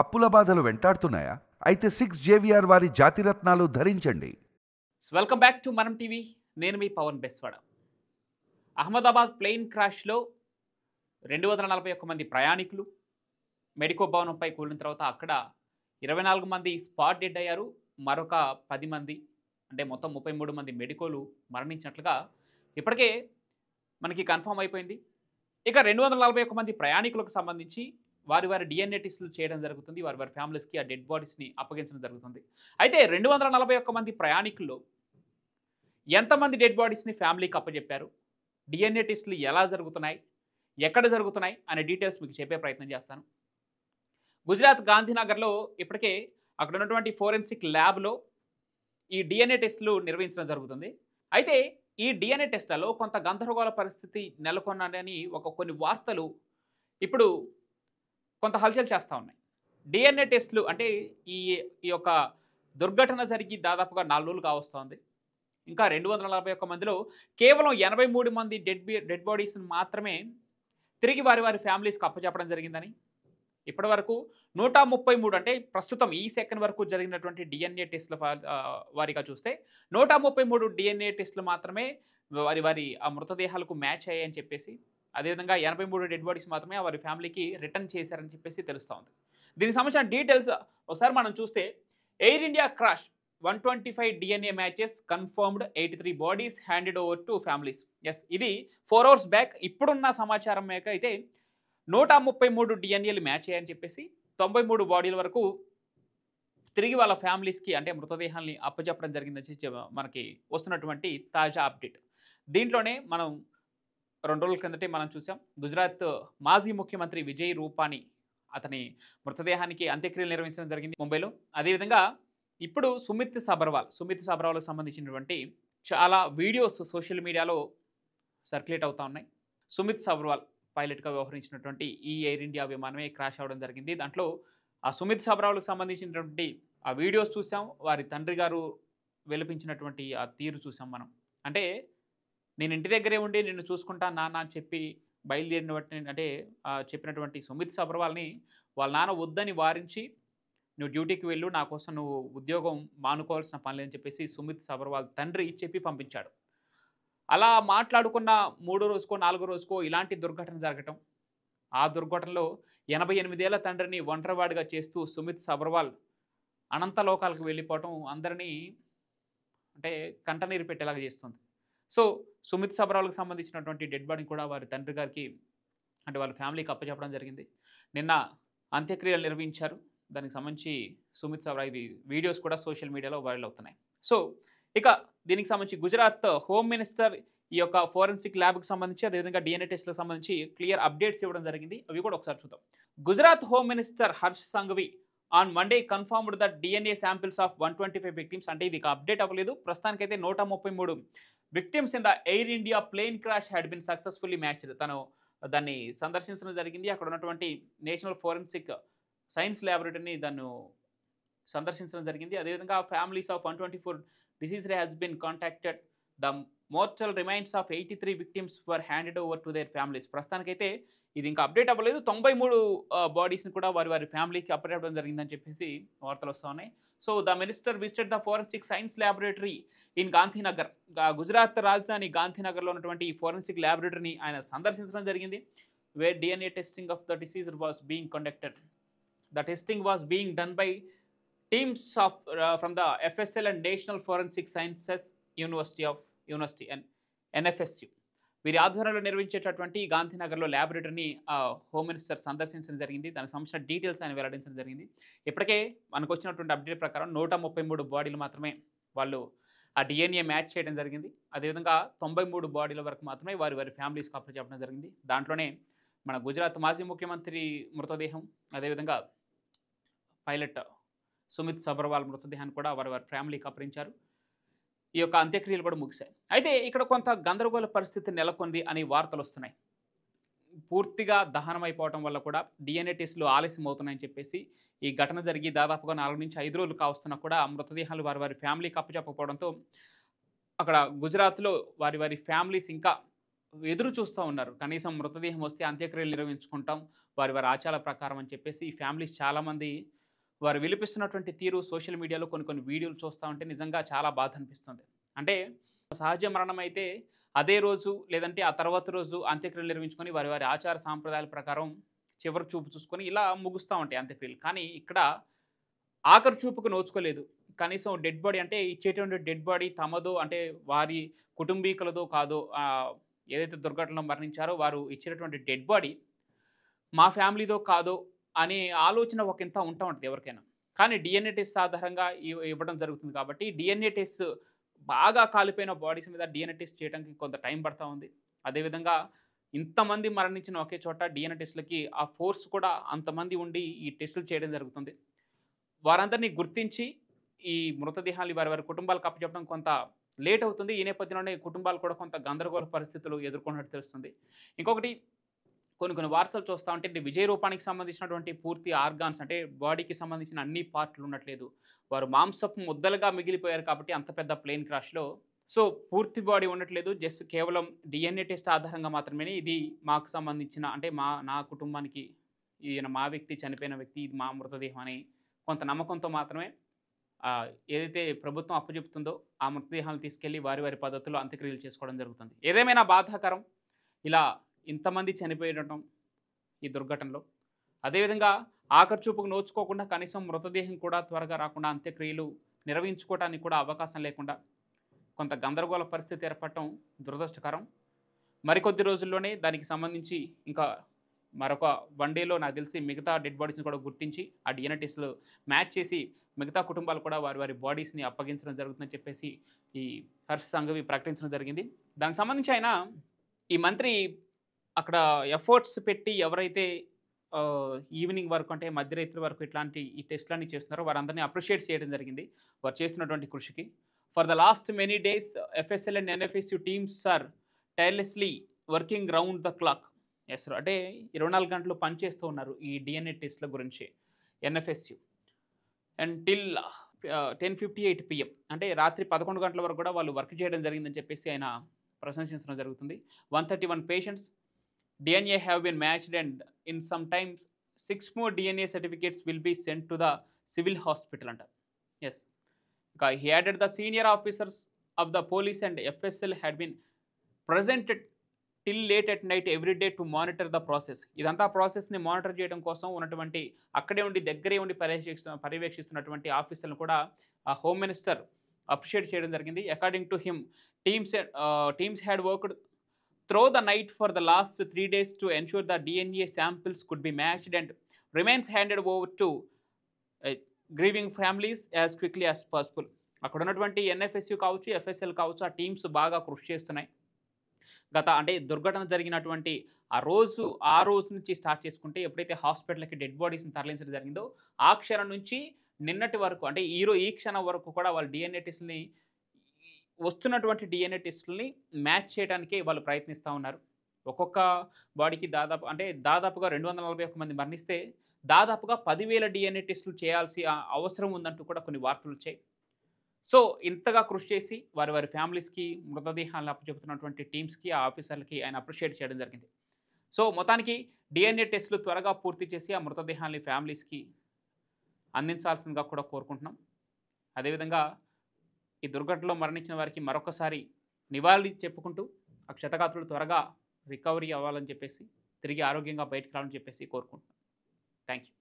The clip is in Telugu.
అప్పుల బాధలు వెంటాడుతున్నాయా? అయితే 6 JVR వారి జాతిరత్నాలు ధరించండి. వెల్కమ్ బ్యాక్ టు మనం టీవీ. నేను మీ పవన్ బెస్వాడ. అహ్మదాబాద్ ప్లేన్ క్రాష్లో 241 మంది ప్రయాణికులు మెడికో భవనంపై కూలిన తర్వాత అక్కడ 24 మంది స్పాట్ డెడ్ అయ్యారు. మరొక 10 మంది అంటే మొత్తం 33 మంది మెడికోలు మరణించినట్లుగా ఇప్పటికే మనకి కన్ఫర్మ్ అయిపోయింది. ఇక 241 మంది ప్రయాణికులకు సంబంధించి వారి డిఎన్ఏ టెస్టులు చేయడం జరుగుతుంది. వారి ఫ్యామిలీస్కి ఆ డెడ్ బాడీస్ని అప్పగించడం జరుగుతుంది. అయితే 241 మంది ప్రయాణికుల్లో ఎంతమంది డెడ్ బాడీస్ని ఫ్యామిలీకి అప్పచెప్పారు, డిఎన్ఏ టెస్టులు ఎలా జరుగుతున్నాయి, ఎక్కడ జరుగుతున్నాయి అనే డీటెయిల్స్ మీకు చెప్పే ప్రయత్నం చేస్తాను. గుజరాత్ గాంధీనగర్లో ఇప్పటికే అక్కడ ఉన్నటువంటి ఫోరెన్సిక్ ల్యాబ్లో ఈ డిఎన్ఏ టెస్టులు నిర్వహించడం జరుగుతుంది. అయితే ఈ డిఎన్ఏ టెస్టులలో కొంత గందరగోళ పరిస్థితి నెలకొన్నదని కొన్ని వార్తలు ఇప్పుడు కొంత హల్చల్ చేస్తూ ఉన్నాయి. డిఎన్ఏ టెస్టులు అంటే ఈ ఈ యొక్క దుర్ఘటన జరిగి దాదాపుగా 4 రోజులు కావస్తోంది. ఇంకా 241 మందిలో కేవలం 83 మంది డెడ్ బాడీస్ని మాత్రమే తిరిగి వారి ఫ్యామిలీస్కి అప్పచెప్పడం జరిగిందని, ఇప్పటి వరకు 133 అంటే ప్రస్తుతం ఈ సెకండ్ వరకు జరిగినటువంటి డిఎన్ఏ టెస్టుల వారిగా చూస్తే 133 డిఎన్ఏ టెస్టులు మాత్రమే వారి ఆ మృతదేహాలకు మ్యాచ్ అయ్యాయని చెప్పేసి, అదేవిధంగా 83 డెడ్ బాడీస్ మాత్రమే వారి ఫ్యామిలీకి రిటర్న్ చేశారని చెప్పేసి తెలుస్తూ ఉంది. దీనికి సంబంధించిన డీటెయిల్స్ ఒకసారి మనం చూస్తే, Air India crash 125 DNA matches confirmed, 83 bodies handed over to families. Yes, ఇది 4 అవర్స్ బ్యాక్ ఇప్పుడున్న సమాచారం మేరకు అయితే 133 డిఎన్ఏలు మ్యాచ్ అయ్యాయని చెప్పేసి 93 బాడీల వరకు తిరిగి వాళ్ళ ఫ్యామిలీస్కి అంటే మృతదేహాన్ని అప్పచెప్పడం జరిగిందని మనకి వస్తున్నటువంటి తాజా అప్డేట్. దీంట్లోనే మనం 2 రోజుల క్రిందటే మనం చూసాం, గుజరాత్ మాజీ ముఖ్యమంత్రి విజయ్ రూపానీ అతని మృతదేహానికి అంత్యక్రియలు నిర్వహించడం జరిగింది ముంబైలో. అదేవిధంగా ఇప్పుడు సుమిత్ సబర్వాల్కి సంబంధించినటువంటి చాలా వీడియోస్ సోషల్ మీడియాలో సర్క్యులేట్ అవుతూ ఉన్నాయి. సుమిత్ సబర్వాల్ పైలట్గా వ్యవహరించినటువంటి ఈ ఎయిర్ ఇండియా విమానమే క్రాష్ అవ్వడం జరిగింది. దాంట్లో ఆ సుమిత్ సబర్వాల్కి సంబంధించినటువంటి ఆ వీడియోస్ చూసాం, వారి తండ్రి గారు వెలిపించినటువంటి ఆ తీరు చూసాం మనం. అంటే నేను ఇంటి దగ్గరే ఉండి నిన్ను చూసుకుంటా నాన్న అని చెప్పి చెప్పినటువంటి సుమిత్ సబర్వాల్ని వాళ్ళ నాన్న వద్దని వారించి, నువ్వు డ్యూటీకి వెళ్ళు, నా కోసం నువ్వు ఉద్యోగం మానుకోవాల్సిన పని లేదని చెప్పేసి సుమిత్ సబర్వాల్ తండ్రి చెప్పి పంపించాడు. అలా మాట్లాడుకున్న 3వ రోజుకో 4వ రోజుకో ఇలాంటి దుర్ఘటన జరగటం, ఆ దుర్ఘటనలో 88 ఏళ్ల తండ్రిని ఒంటరివాడిగా చేస్తూ సుమిత్ సబర్వాల్ అనంత లోకాలకు వెళ్ళిపోవటం అందరినీ అంటే కంటనీరు పెట్టేలాగా చేస్తుంది. సో సుమిత్ సబర్వాల్కి సంబంధించినటువంటి డెడ్ బాడీని కూడా వారి తండ్రి గారికి అంటే వాళ్ళ ఫ్యామిలీకి అప్పచెప్పడం జరిగింది. నిన్న అంత్యక్రియలు నిర్వహించారు. దానికి సంబంధించి సుమిత్ సబర్వాల్ ఇది వీడియోస్ కూడా సోషల్ మీడియాలో వైరల్ అవుతున్నాయి. సో ఇక దీనికి సంబంధించి గుజరాత్ హోమ్ మినిస్టర్ ఈ యొక్క ఫోరెన్సిక్ ల్యాబ్కి సంబంధించి అదేవిధంగా డిఎన్ఏ టెస్ట్లకు సంబంధించి క్లియర్ అప్డేట్స్ ఇవ్వడం జరిగింది. అవి కూడా ఒకసారి చూద్దాం. Gujarat home minister Harsh Sanghavi on Monday confirmed the DNA samples of 125 victims. అంటే ఇది అప్డేట్ అవ్వలేదు, ప్రస్తుతానికైతే 133 victims in the Air India plane crash had been successfully matched. తను దాన్ని సందర్శించడం జరిగింది. అక్కడ ఉన్నటువంటి నేషనల్ ఫోరెన్సిక్ సైన్స్ ల్యాబొరేటరీని దాన్ని సందర్శించడం జరిగింది. అదేవిధంగా families of 124 deceased has been contacted. The mortal remains of 83 victims were handed over to their families. ప్రస్తుతానికైతే ఇది ఇంకా అప్డేట్ అవ్వలేదు. 93 బాడీస్ని కూడా వారి ఫ్యామిలీకి అప్పచెప్పడం జరిగిందని చెప్పేసి వార్తలు వస్తూ ఉన్నాయి. So the minister visited the forensic science laboratory in Gandhinagar. Gujarat రాజధాని గాంధీనగర్లో ఉన్నటువంటి ఈ ఫోరెన్సిక్ ల్యాబొరేటరీని ఆయన సందర్శించడం జరిగింది. Where DNA testing of the deceased was being conducted. The testing was being done by teams of from the FSL and national forensic sciences university and NFSU వీరి ఆధ్వర్యంలో నిర్వహించేటటువంటి గాంధీనగర్లో ల్యాబొరేటరీని హోమ్ మినిస్టర్ సందర్శించడం జరిగింది. దానికి సంబంధించిన డీటెయిల్స్ ఆయన వెల్లడించడం జరిగింది. ఇప్పటికే మనకు వచ్చినటువంటి అప్డేట్ ప్రకారం 133 బాడీలు మాత్రమే వాళ్ళు ఆ డిఎన్ఏ మ్యాచ్ చేయడం జరిగింది. అదేవిధంగా 93 బాడీల వరకు మాత్రమే వారి ఫ్యామిలీస్కి అప్పచెప్పడం జరిగింది. దాంట్లోనే మన గుజరాత్ మాజీ ముఖ్యమంత్రి మృతదేహం, అదేవిధంగా పైలట్ సుమిత్ సబర్వాల్ మృతదేహాన్ని కూడా వారి ఫ్యామిలీకి అప్పగించారు. ఈ యొక్క అంత్యక్రియలు కూడా ముగిశాయి. అయితే ఇక్కడ కొంత గందరగోళ పరిస్థితి నెలకొంది అని వార్తలు వస్తున్నాయి. పూర్తిగా దహనం అయిపోవడం వల్ల కూడా డిఎన్ఏ టెస్టులు ఆలస్యం అవుతున్నాయని చెప్పేసి, ఈ ఘటన జరిగి దాదాపుగా 4 నుంచి 5 రోజులు కావస్తున్నా కూడా మృతదేహాలు వారి ఫ్యామిలీకి అప్పచెప్పకపోవడంతో అక్కడ గుజరాత్లో వారి ఫ్యామిలీస్ ఇంకా ఎదురు చూస్తూ ఉన్నారు. కనీసం మృతదేహం వస్తే అంత్యక్రియలు నిర్వహించుకుంటాం. వారి ఆచారాల ప్రకారం అని చెప్పేసి ఈ ఫ్యామిలీస్ చాలామంది వారు విలిపిస్తున్నటువంటి తీరు సోషల్ మీడియాలో కొన్ని కొన్ని వీడియోలు చూస్తా ఉంటే నిజంగా చాలా బాధ అనిపిస్తుంది. అంటే సహజ మరణం అయితే అదే రోజు లేదంటే ఆ తర్వాత రోజు అంత్యక్రియలు నిర్వహించుకొని వారి ఆచార సాంప్రదాయాల ప్రకారం చివరి చూపు చూసుకొని ఇలా ముగుస్తా ఉంటాయి అంత్యక్రియలు. కానీ ఇక్కడ ఆఖరి చూపుకు నోచుకోలేదు. కనీసం డెడ్ బాడీ అంటే ఇచ్చేటువంటి డెడ్ బాడీ తమదో అంటే వారి కుటుంబీకులదో కాదో ఏదైతే దుర్ఘటనలో మరణించారో వారు ఇచ్చినటువంటి డెడ్ బాడీ మా ఫ్యామిలీదో కాదో అనే ఆలోచన ఒకంత ఉంటా ఉంటది ఎవరికైనా. కానీ డీఎన్ఏ టెస్ట్ ఆధారంగా ఇవ్వడం జరుగుతుంది కాబట్టి డీఎన్ఏ టెస్ట్ బాగా కాలిపోయిన బాడీస్ మీద డీఎన్ఏ టెస్ట్ చేయడానికి కొంత టైం పడతా ఉంది. అదేవిధంగా ఇంతమంది మరణించిన ఒకే చోట డీఎన్ఏ టెస్ట్‌లకి ఆ ఫోర్స్ కూడా అంతమంది ఉండి ఈ టెస్టులు చేయడం జరుగుతుంది. వారందరినీ గుర్తించి ఈ మృతదేహాలు వారి కుటుంబాలకు అప్పచెప్పడం కొంత లేట్ అవుతుంది. ఈ నేపథ్యంలోనే కుటుంబాలు కూడా కొంత గందరగోళ పరిస్థితులు ఎదుర్కొన్నట్టు తెలుస్తుంది. ఇంకొకటి కొన్ని వార్తలు చూస్తా ఉంటే విజయ్ రూపానికి సంబంధించినటువంటి పూర్తి ఆర్గాన్స్ అంటే బాడీకి సంబంధించిన అన్ని పార్ట్‌లు ఉండట్లేదు. వారు మాంసపు ముద్దలుగా మిగిలిపోయారు కాబట్టి అంత పెద్ద ప్లేన్ క్రాష్‌లో సో పూర్తి బాడీ ఉండట్లేదు. జస్ట్ కేవలం డీఎన్ఏ టెస్ట్ ఆధారంగా మాత్రమే ఇది మాకు సంబంధించిన అంటే నా కుటుంబానికి ఈయన మా వ్యక్తి చనిపోయిన వ్యక్తి ఇది మా మృతదేహం అని కొంత నమ్మకంతో మాత్రమే ఏదైతే ప్రభుత్వం అప్పచెప్తుందో ఆ మృతదేహాలను తీసుకెళ్ళి వారి పద్ధతుల్లో అంత్యక్రియలు చేసుకోవడం జరుగుతుంది. ఏదేమైనా బాధాకరం ఇలా ఇంతమంది చనిపోయడం ఈ దుర్ఘటనలో. అదేవిధంగా ఆఖరి చూపుకు నోచుకోకుండా కనీసం మృతదేహం కూడా త్వరగా రాకుండా అంత్యక్రియలు నిర్వహించుకోవడానికి కూడా అవకాశం లేకుండా కొంత గందరగోళ పరిస్థితి ఏర్పడటం దురదృష్టకరం. మరికొద్ది రోజుల్లోనే దానికి సంబంధించి ఇంకా మరొక 1 డేలో నాకు తెలిసి మిగతా డెడ్ బాడీస్‌ని కూడా గుర్తించి ఆ డీఎన్ఏ టెస్ట్‌లు మ్యాచ్ చేసి మిగతా కుటుంబాలు కూడా వారి బాడీస్‌ని అప్పగించడం జరుగుతుందని చెప్పేసి ఈ హర్ష్ సంఘవి ప్రకటించడం జరిగింది. దానికి సంబంధించి ఆయన ఈ మంత్రి అక్కడ ఎఫర్ట్స్ పెట్టి ఎవరైతే ఈవినింగ్ వరకు అంటే మధ్యరాత్రి వరకు ఇట్లాంటి ఈ టెస్ట్‌లన్నీ చేస్తున్నారో వారందరిని అప్రిషియేట్ చేయడం జరిగింది. వారు చేస్తున్నటువంటి కృషికి. For the last many days FSL and NFSU teams are tirelessly working round the clock. Yes అంటే 24 గంటలు పనిచేస్తూ ఉన్నారు ఈ డీఎన్ఏ టెస్ట్‌ల గురించి ఎన్ఎఫ్ఎస్యు. అండ్ టిల్ 10:58 PM అంటే రాత్రి 11 గంటల వరకు కూడా వాళ్ళు వర్క్ చేయడం జరిగిందని చెప్పేసి ఆయన ప్రశంసించడం జరుగుతుంది. 131 patients DNA have been matched and in sometimes 6 more DNA certificates will be sent to the civil hospital అంట. Yes. He added the senior officers of the police and FSL had been presented till late at night every day to monitor the process. ఇదంతా ప్రాసెస్‌ని మానిటర్ చేయడం కోసం ఉన్నటువంటి అక్కడే ఉండి దగ్గరే ఉండి పర్యవేక్షిస్తున్నటువంటి ఆఫీసర్‌లను కూడా హోమ్ మినిస్టర్ అప్రిషియేట్ చేయడం జరిగింది. According to him teams had worked through the night for the last 3 days to ensure the DNA samples could be matched and remains handed over to grieving families as quickly as possible. అక్కడ ఉన్నటువంటి ఎన్ఎఫ్ఎస్యు కావచ్చు ఎఫ్ఎస్ఎల్ కావచ్చు ఆ టీమ్స్ బాగా కృషి చేస్తున్నాయి. అంటే దుర్ఘటన జరిగినటువంటి ఆ రోజు నుంచి స్టార్ట్ చేసుకుంటే ఎప్పుడైతే హాస్పిటల్కి డెడ్ బాడీస్ని తరలించడం జరిగిందో ఆ క్షణం నుంచి నిన్నటి వరకు అంటే ఈ క్షణం వరకు కూడా వాళ్ళు డిఎన్ఏ టెస్ట్ని వస్తున్నటువంటి డిఎన్ఏ టెస్టులని మ్యాచ్ చేయడానికే వాళ్ళు ప్రయత్నిస్తూ ఉన్నారు. ఒక్కొక్క బాడీకి దాదాపుగా 241 మంది మరణిస్తే దాదాపుగా 10,000 డిఎన్ఏ టెస్టులు చేయాల్సి అవసరం ఉందంటూ కూడా కొన్ని వార్తలు వచ్చాయి. సో ఇంతగా కృషి చేసి వారి ఫ్యామిలీస్కి మృతదేహాలను అప్పచెబుతున్నటువంటి టీమ్స్కి ఆ ఆఫీసర్లకి ఆయన అప్రిషియేట్ చేయడం జరిగింది. సో మొత్తానికి డిఎన్ఏ టెస్టులు త్వరగా పూర్తి చేసి ఆ మృతదేహాన్ని ఫ్యామిలీస్కి అందించాల్సిందిగా కూడా కోరుకుంటున్నాం. అదేవిధంగా ఈ దుర్ఘటనలో మరణించిన వారికి మరొకసారి నివాళి చెప్పుకుంటూ ఆ క్షతగాత్రులు త్వరగా రికవరీ అవ్వాలని చెప్పేసి తిరిగి ఆరోగ్యంగా బయటకు రావాలని చెప్పేసి కోరుకుంటున్నాం. Thank you.